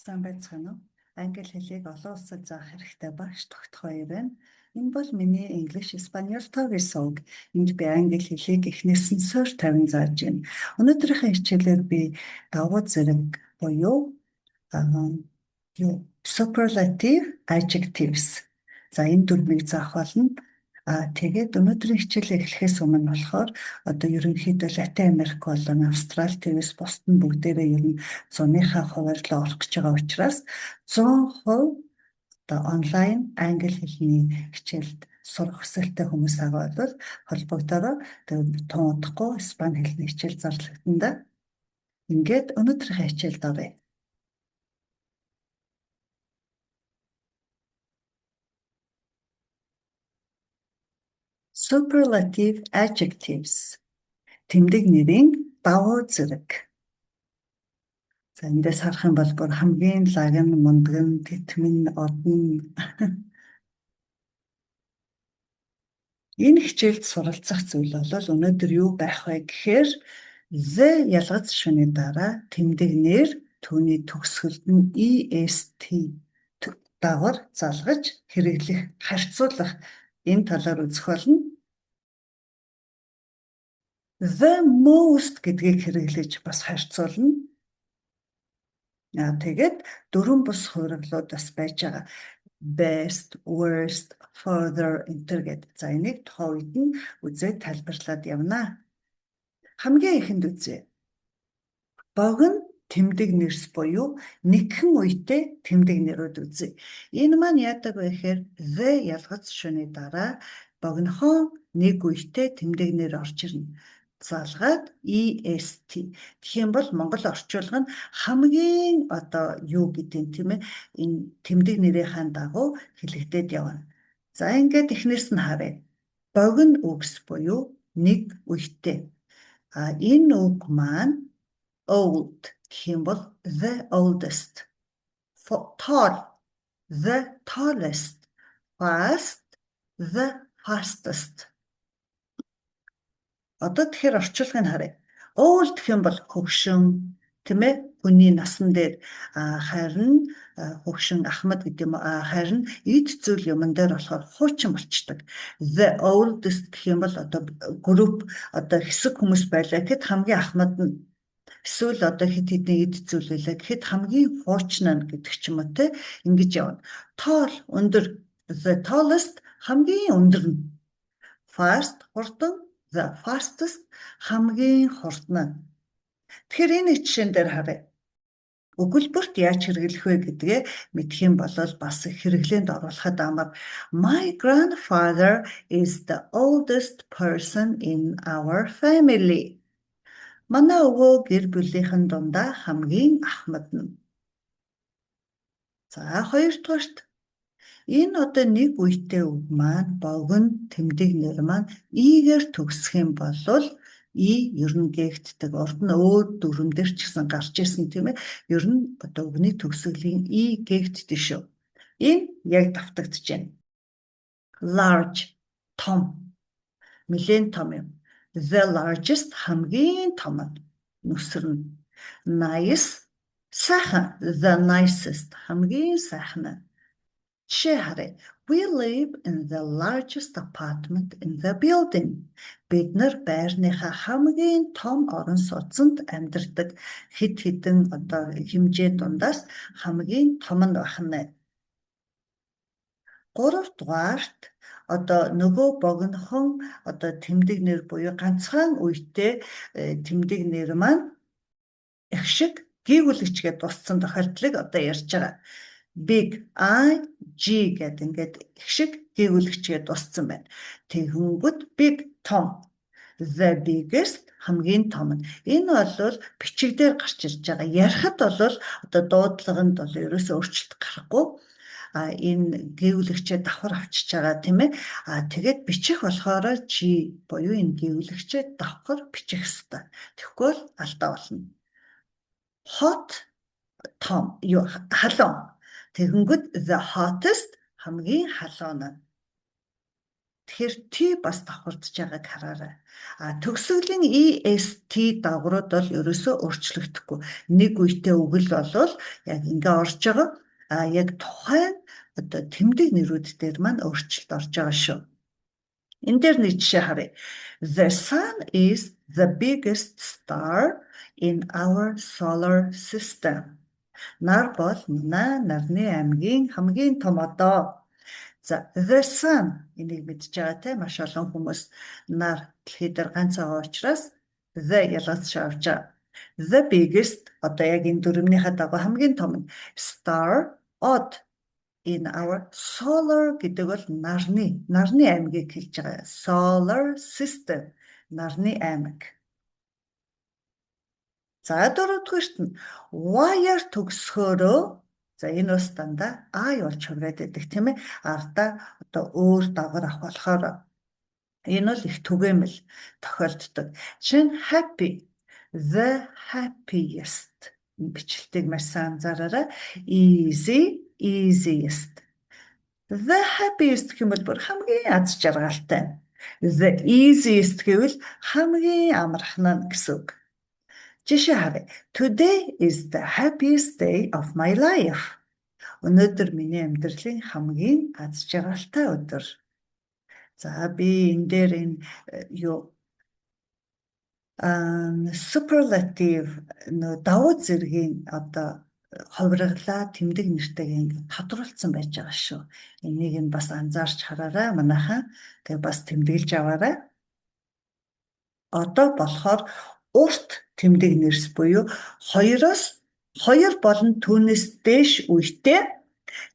Сайн байцгаана уу? Англи хэлийг олон улсад заах хэрэгтэй багш тогтох хоёр байна. Энэ бол миний English Spanish төгсөг. Энд би англи хэлийг эхнээс нь суур тавин зааж байна. Өнөөдрийнхээ хичээлээр би давуу зэрэг буюу superlative adjectives. За энэ дөрвийг заах болно. Тэгээд өнөөдрийн хичээлээ эхлэхээс өмнө болохоор одоо ерөнхийдөө Латин Америк болон Австрали твс бусд нь бүгдээрээ ер нь 100-ийнхаа хуваар л орох гэж байгаа учраас 100% одоо онлайн англи хэлний хичээлд сурах хүсэлтэй хүмүүс байгаа бол холбогдороо тун удахгүй испани хэлний хичээл зарлагдана. Ингээд өнөөдрийнхээ хичээлд оръё. Superlative adjectives. Тэмдэг нэрийн давуу зэрэг. За эндээс харах юм бол бүр хамгийн лагн, мундган, тэтмэн, одон. Энэ хичээлд суралцах зүйл бол өнөөдөр юу байх вэ гэхээр the ялгац шүний дараа тэмдэг нэр түүний төгсгөлд нь est дагавар залгаж хэрэглэх, харьцуулах энэ талаар үзэх болно. The most гэдгийг хэрэглэж бас харьцуулна. Тэгээд дөрвөн бус хуурглууд бас байж байгаа. Best, worst, further гэдэг. За энийг тухайн үед нь үзээд тайлбарлаад явна. Хамгийн ихэнд үзье. Богино тэмдэг нэрс буюу нэгхэн үедээ тэмдэг нэрүүд үзье. Энэ маань яадаг вэ гэхээр the ялгац шүний дараа богинохон нэг үедээ тэмдэг нэр орж ирнэ. Залгаад est. Тэгэх юм бол монгол орчуулга нь хамгийн одоо юу гэдэг тийм ээ энэ тэмдэг нэрийн дагуу хэлэгдээд явна. За ингээд эхнээс нь харъя. Богино үгс буюу нэг үедээ. Энэ үг маань old гэх юм бол the oldest. Tall, the tallest. Fast, the fastest. Одоо тэгэхээр орчуулгыг харъя. Old гэх юм бол хөгшин, тийм ээ? Хүний насан дээр харин хөгшин ахмад гэдэг юм харин эд зүйл юмн дээр болохоор хуучин болчдөг. The oldest гэх юм бол одоо групп одоо хэсэг хүмүүс байлаа гэхэд хамгийн ахмад нь эсвэл одоо хэд хэдэн эд зүйл байлаа гэхэд хамгийн хуучин нь гэдэг ч юм уу те ингэж явна. Tall өндөр, the tallest хамгийн өндөр нь. Fast хурдан, the fastest хамгийн хурдан. Тэгэхээр энэ жишээн дээр харъя. Өгүүлбэрт яаж хэрэглэх вэ гэдгээ мэдэх юм бол бас хэрэглээнд оруулахад амар. My grandfather is the oldest person in our family. Манай өвөө гэр бүлийнхэн дундаа хамгийн ахмад нь. За хоёрдугаарт энэ одоо нэг үедээ үг маань богино тэмдэг нэр маань игээр төгсөх юм бол и ер нь гээгддэг. Урд нь өөр дүрмээр ч гэсэн гарч ирсэн тийм ээ. Ер нь одоо үгний төгсгөлийн и гээгддэг шүү. Энэ яг давтагдж байна. Large том. Нэлээд том юм. The largest хамгийн том нь нүсэр нь. Nice сайхан. The nicest хамгийн сайхан нь. Жишээ харъя. We live in the largest apartment in the building. Бид нар байрныхаа хамгийн том орон сууцнд амьдардаг. Хэд хэдэн одоо хэмжээ дундаас хамгийн том нь байх нь. Гуравдугаарт одоо нөгөө богинохон одоо тэмдэг нэр буюу ганцхан үедээ тэмдэг нэр маань их шиг гүйгүүлэгчгээд дуссан тохиолдлыг одоо ярьж байгаа. Big I G гэдэг ингээд их шиг гүйгүүлэгчгээд дуссан байна. Тэгэнгүүт big том. The biggest хамгийн том нь. Энэ бол бичигдээр гарч ирж байгаа. Ярихад бол одоо дуудлаганд бол ерөөсөө өөрчлөлт гарахгүй. Энэ гүйгүүлэгчээ давхар авчиж байгаа тийм ээ. Тэгээд бичих болохоор G буюу энэ гүйгүүлэгчээ давхар бичих ёстой. Тэгэхгүй бол алдаа болно. Hot том юу халуун. Тэгэнгүүт the hottest хамгийн халуун нь. Тэгэхээр T бас давхардж байгааг хараарай. Төгсгөлийн EST дагаврууд бол ерөөсөө өөрчлөгдөхгүй. Нэг үедээ үгэл болвол яг ингээ орж байгаа. Яг тухайн одоо тэмдэг нэрүүд дээр маань өөрчлөлт орж байгаа шүү. Энэ дээр нэг жишээ харъя. The sun is the biggest star in our solar system. Нар бол манай нарны аймгийн хамгийн том одоо. За, the sun энийг мэдж байгаа те маш олон хүмүүс нар дэлхий дээр ганц байгаа учраас the ялгаж авч байгаа. The biggest одоо яг энэ дөрөвнийхээ дагуу хамгийн том нь star odd in our solar гэдэг бол нарны аймгийг хэлж байгаа. Solar system нарны аймаг. За, дөрөвдүгээрт нь wire төгсгөөрөө за энэ бас дандаа I болж хувраад байдаг тийм ээ. Ардаа одоо өөр дагавар авах болохоор энэ бол их түгээмэл тохиолддог. Жишээ нь happy, the happiest бичлэлтийг маш сайн анзаараарай. Easy, easiest. The happiest гэвэл бүр хамгийн аз жаргалтай. The easiest гэвэл хамгийн амархан нь гэсэн үг. Жишээ харъя. Today is the happiest day of my life. Өнөөдөр миний амьдралын хамгийн аз жаргалтай өдөр. За би энэ дээр юу superlative давуу зэргийн одоо хувиргалаа тэмдэг нэртэйг ингэ тодруулсан байж байгаа шүү. Энийг нь бас анзаарч хараарай манайхан. Тэгээ бас тэмдэглэж аваарай. Одоо болохоор урт тэмдэг нэрс буюу 2 болон түүнээс дээш үедээ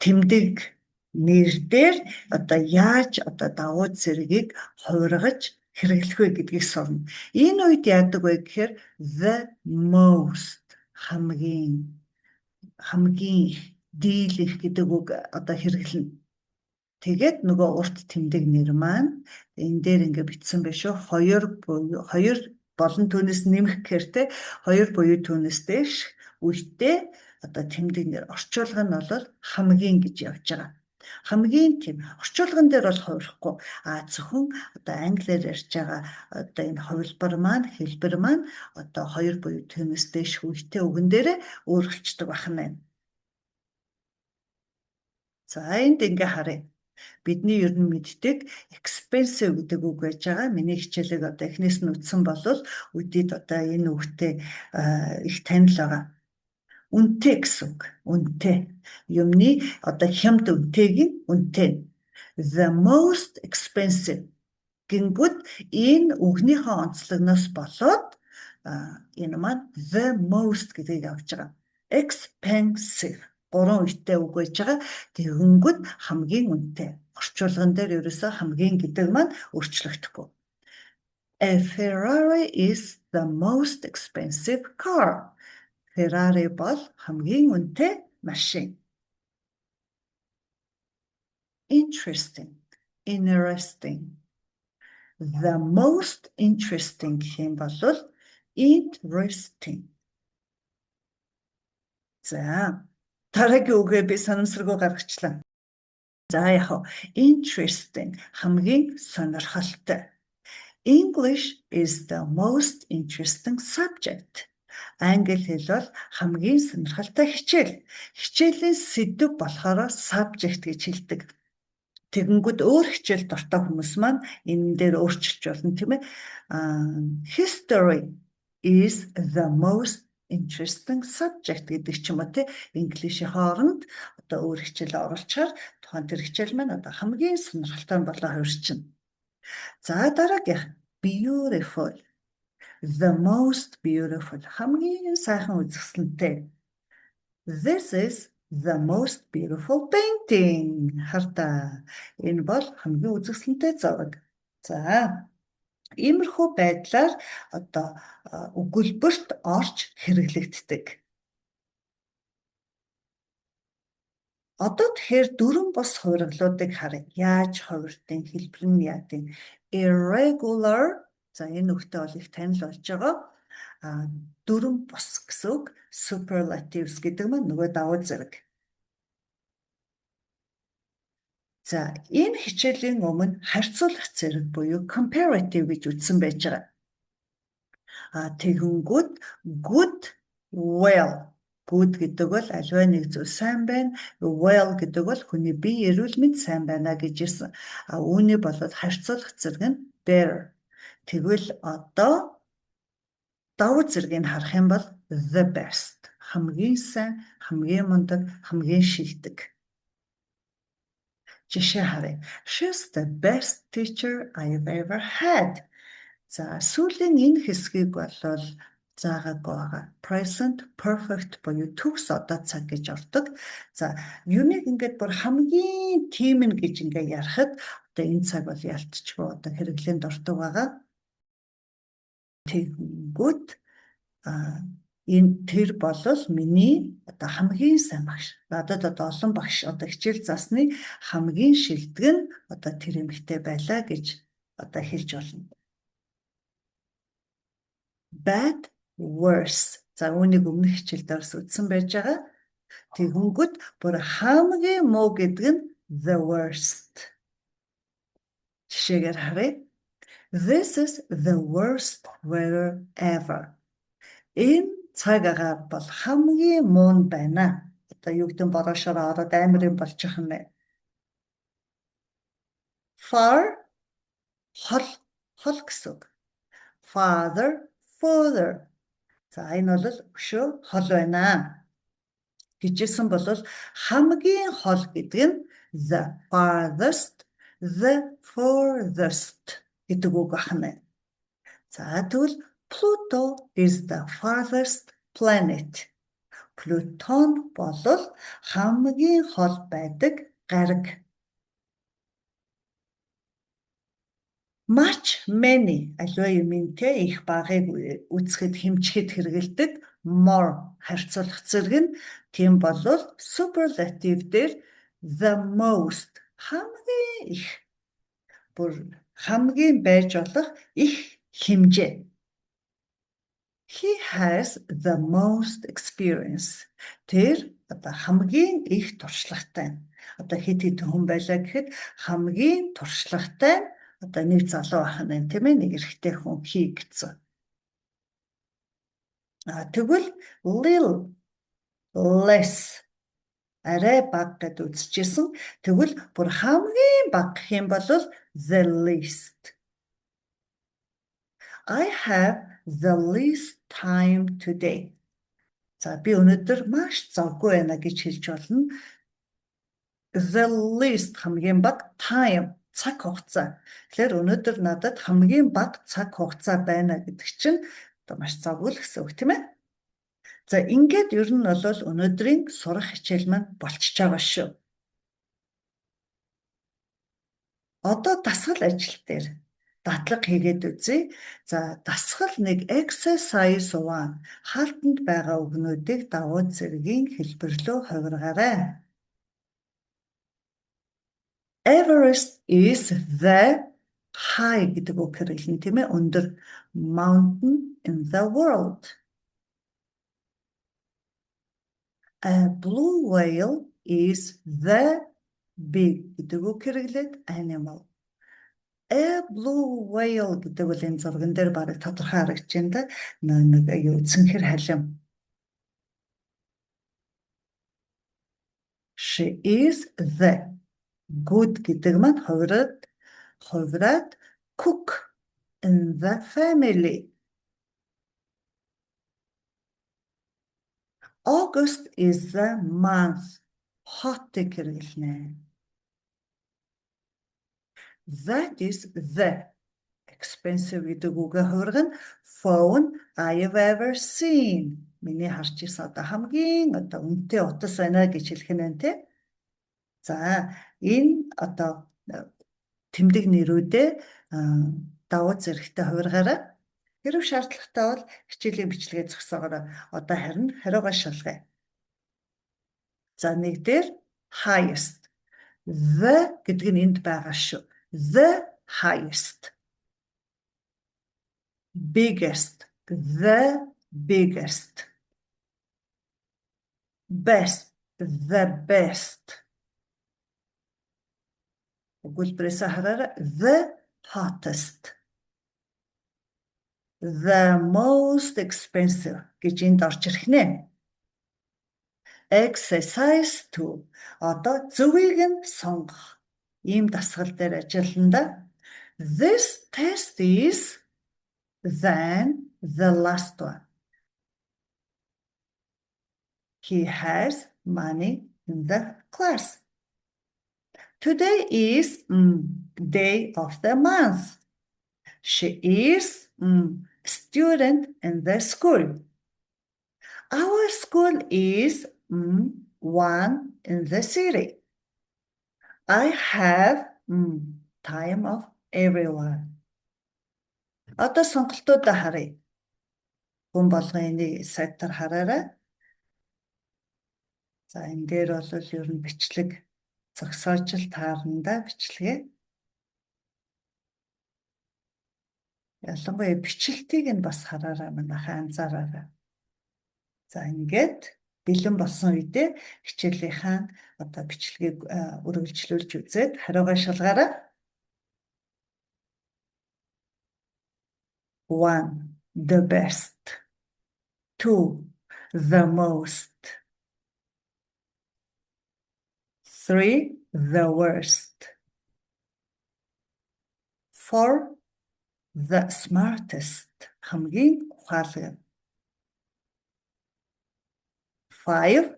тэмдэг нэр дээр одоо яаж одоо давуу зэргийг хувиргаж хэрэглэх вэ гэдгийг сурна. Энэ үед яадаг вэ гэхээр the most хамгийн дийлэх гэдэг үг одоо хэрэглэнэ. Тэгээд нөгөө урт тэмдэг нэр маань энэ дээр ингээ бичсэн байх шүү. 2 болон түүнээс нэмэх гэхээр те 2 буюу түүнээс дээш үедээ одоо тэмдэг нэр орчуулга нь бол хамгийн гэж явж байгаа. Хамгийн тийм орчуулган дээр бол хувирахгүй. Зөвхөн одоо англиар ярьж байгаа одоо энэ хувилбар маань хэлбэр маань одоо 2 буюу түүнээс дээш үедээ үгэн дээрээ өөрчлөгддөг байна. За энд ингээ харъя. Бидний ер нь мэддэг expensive гэдэг үг байж байгаа. Миний хичээлийг одоо эхнээс нь үтсэн болвол үдийд одоо энэ үгтэй их танил байгаа. Үнэтэй гэсэн үг. Үнэтэй. Юмны одоо хямд үнэтэйг нь үнэтэй. The most expensive гингүүд энэ үгнийхээ онцлогноос болоод энэ маань the most гэдгийг авч байгаа. Expensive 3 үедээ үг байж байгаа. Тэгэнгүүт хамгийн үнэтэй. Орчуулган дээр ерөөсөө хамгийн гэдэг маань өөрчлөгдөхгүй. A Ferrari is the most expensive car. Ferrari бол хамгийн үнэтэй машин. Interesting. The most interesting гэх юм бол interesting. За дараагийн үгээ би санамсаргүй гаргачлаа. За яг interesting хамгийн сонирхолтой. English is the most interesting subject. Англи хэл бол хамгийн сонирхолтой хичээл. Хичээлийн сэдэв болохоор subject гэж хэлдэг. Тэгэнгүүт өөр хичээл дуртай хүмүүс маань энэ дээр өөрчилж болно тийм ээ. History is the most interesting subject гэдэг ч юм уу тий. English-ийн хооронд одоо өөр хичээл оруулчаар тухайн тэр хичээл маань одоо хамгийн сонирхолтой болоо хувирчин. За дараагийн beautiful. The most beautiful. Хамгийн сайхан үзэсгэлэнтэй. This is the most beautiful painting. Хартаа. Энэ бол хамгийн үзэсгэлэнтэй зураг. За иймэрхүү байдлаар одоо өгүүлбэрт орж хэрэглэгддэг. Одоо тэгэхээр дөрвөн бус хувиргалуудыг харъя. Яаж хувирдیں۔ Хэлбэр нь яадیں۔ Irregular. За энэ үгтэй бол их танил болж байгаа. Дөрвөн бус гэсэн үг. Superlatives гэдэг маань нөгөө давуу зэрэг. За энэ хичээлийн өмнө харьцуулах зэрэг буюу comparative гэж үздсэн байж байгаа. Тэгэнгүүт good, well. Good гэдэг бол аливаа нэг зүйл сайн байна. Well гэдэг бол хүний бие эрүүл мэнд сайн байна гэж ирсэн. Үүний болоод харьцуулах зэрэг нь better. Тэгвэл одоо давуу зэргийг харах юм бол the best. Хамгийн сайн, хамгийн мундаг, хамгийн шилдэг. Жишээ харъя. She's the best teacher I've ever had. За сүүлийн энэ хэсгийг болол заагаагүй байгаа. Present perfect буюу төгс одоо цаг гэж ордог. За юуныг ингээд бүр хамгийн тийм нь гэж ингээд ярахад одоо энэ цаг бол ялцчихгүй одоо хэрэглээнд ордог байгаа. Тэгэнгүүт энэ тэр болол миний одоо хамгийн сайн багш. Одоо олон багш одоо хичээл заасны хамгийн шилдэг нь одоо тэр эмэгтэй байлаа гэж одоо хэлж болно. Bad, worse. За үүнийг өмнөх хичээлдээс үздсэн байж байгаа. Тэгэнгүүт бүр хамгийн муу гэдэг нь the worst. Жишээгээр харъя. This is the worst weather ever. Энэ цаг агаар бол хамгийн муу нь байна. Одоо юу гэдэг нь борошоор ороод амар юм болчих юм бэ. Far, хол гэсэн үг. Father, further. За энэ бол өшөө хол байна. Гэжсэн бол хамгийн хол гэдэг нь the farthest, the furthest гэдэг үг байна. За тэгвэл Pluto is the farthest planet. Плутон бол хамгийн хол байдаг гариг. Much, many аливаа юмын их багыг үзэхэд хэмжихэд хэрэгэлдэг more харьцуулах зэрэг нь тийм болвол superlative дээр the most хамгийн их бүр хамгийн байж болох их хэмжээ. He has the most experience. Тэр одоо хамгийн их туршлагатай. Одоо хэд хүн байлаа гэхэд хамгийн туршлагатай одоо нэг залуу ах нь тийм ээ нэг эрэгтэй хүн хий гэсэн. Тэгвэл little, less арай бага гэд үзчихсэн. Тэгвэл бүр хамгийн бага гэх юм бол the least. I have the least time today. За би өнөөдөр маш завгүй байна гэж хэлж болно. The least хамгийн бага time цаг хугацаа. Тэгэхээр өнөөдөр надад хамгийн бага цаг хугацаа байна гэдэг чинь одоо маш завгүй л гэсэн үг тийм ээ. За ингээд ер нь бол өнөөдрийн сурах хичээл маань болчихж байгаа шүү. Одоо дасгал ажил дээр дадлага хийгээд үзье. За дасгал 1 exercise 1 хаалтанд байгаа үгнүүдийг давуу зэргийн хэлбэрлөө хувиргаарай. Everest is the high гэдэг үг хэрэглэн тийм ээ өндөр mountain in the world. A blue whale is the big гэдэг үг хэрэглээд animal. A blue whale гэдэг бол энэ зурган дээр бараг тодорхой харагдаж байна да. Нэг аюу цэнхэр халим. She is the good гэдэг маань хувираад cook in the family. August is the month. Hot гэрлэнэ. That is the expensive гэдэг үгээ хувиргана phone I've ever seen. Миний харж ирсэн одоо хамгийн одоо үнэтэй утас байна гэж хэлэх нь байна тий. За энэ одоо тэмдэг нэрүүдээ давуу зэрэгтэй хувиргаарай. Хэрв шаардлагатай бол хичээлийн бичлэгээ зогсоогоорой. Одоо харин хариугаа шалгая. За нэг дээр highest. The гэдэг нь энд байгаа шүү. The highest. Biggest. The biggest. Best. The best. Өгүүлбэрээс хараарай. The hottest. The most expensive гэж энд орж ирэх нэ. Exercise to. Одоо зөвийг нь сонгох. Ийм дасгал дээр ажиллана. This test is than the last one. He has money in the class. Today is day of the month. She is student in the school. Our school is one in the city. I have time of everyone. Одоо сонголтуудаа харъя. Хүн болгоны сайтар хараарай. За энэ дээр бол ер нь бичлэг зогсоожил таарнда бичлэгээ. Ялангуяа бичлэлтийг нь бас хараарай манайхаа анзаараарай. За ингээд бэлэн болсон үедээ хичээлийнхаа одоо бичлэгийг үргэлжлүүлж үзээд хариугаа шалгаарай. 1. The best. 2. The most. 3. The worst. 4. The smartest. Хамгийн ухаалаг. 5.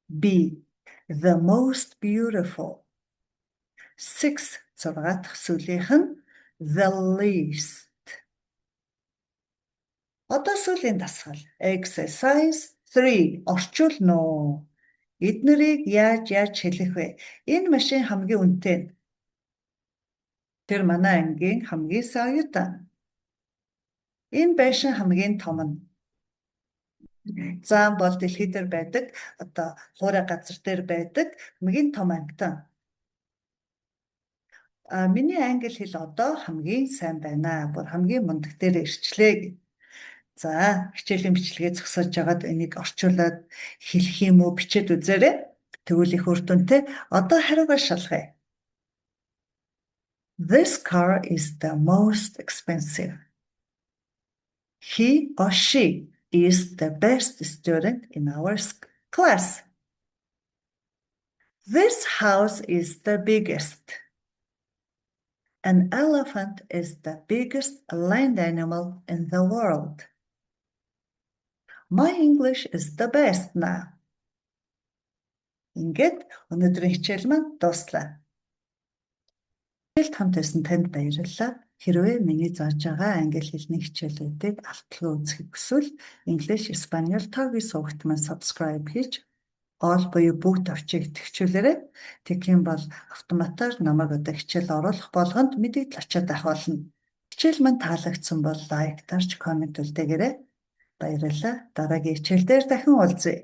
B. The most beautiful. 6. 6 дахь сүлийнх нь the least. Одоо сүлийн дасгал. Exercise 3. Орчуулна уу? Эднэрийг яаж хэлэх вэ? Энэ машин хамгийн үнэтэй. Тэр манай ангийн хамгийн сайн оюутан. Энэ байшин хамгийн том нь. Зам бол дэлхий дээр байдаг, одоо хуурай газар дээр байдаг хамгийн том ангитан. Миний англи хэл одоо хамгийн сайн байна. Бүр хамгийн мундаг дээр ирчлээ. За, хичээлийн бичлэгээ зогсоож байгаад энийг орчуулад хэлэх юм уу, бичээд үзээрэй. Тэгвэл их үр дүнтэй. Одоо хариугаа шалгая. This car is the most expensive. He or she is the best student in our class. This house is the biggest. An elephant is the biggest land animal in the world. My English is the best now. Ингээд өнөөдрийн хичээл маань дуслаа. Хичээлд хамт байсан танд баярлалаа. Хэрвээ миний зааж байгаа англи хэлний хичээлүүдийг авталгүй үзэх хүсвэл English, Espanol тоогийн сувагт маань subscribe хийж all буюу бүгд авчиг идэвхжүүлээрэй. Тэгэх юм бол автоматар намайг одоо хичээл оруулах болгонд мэдээлэл очиод авах болно. Хичээл маань таалагдсан бол лайк, дарж, комент үлдээгээрэй. Баярлалаа. Дараагийн хичээл дээр дахин уулзъя.